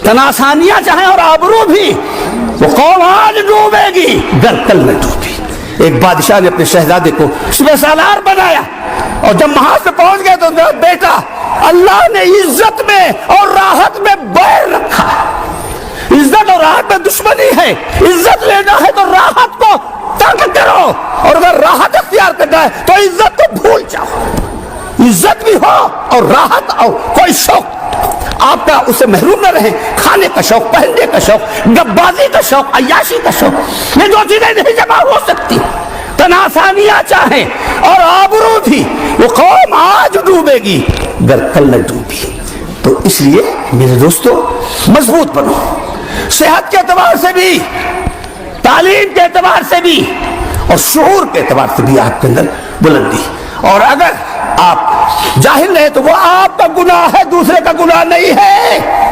तनासानियां चाहें और आबरू भी, वो कौम आज डूबेगी गर कल न डूबी। एक बादशाह ने अपने शहजादे को सुबह सालार बनाया और जब वहां से पहुंच गए तो बेटा अल्लाह ने इज्जत में और राहत में बैर रखा है। इज्जत और राहत में दुश्मनी है। इज्जत लेना है तो राहत को तंग करो, और अगर राहत इख्तियार करना है तो इज्जत को भूल जाओ। इज्जत भी हो और राहत और कोई शौक आपका उसे महरूम न रहे। खाने का शौक, पहनने का शौक, गब्बाजी का शौक, अय्याशी का शौक, ये दो चीजें नहीं जमा हो सकती। तनासानियां चाहें और आबरू भी, वो कौम आज डूबेगी गर कल न डूबी। तो इसलिए मेरे दोस्तों मजबूत बनो, सेहत के एतबार से भी, तालीम के एतबार से भी और शऊर के एतबार से भी आपके अंदर बुलंदी। और अगर आप जाहिल रहे तो वो आपका गुनाह है, दूसरे का गुनाह नहीं है।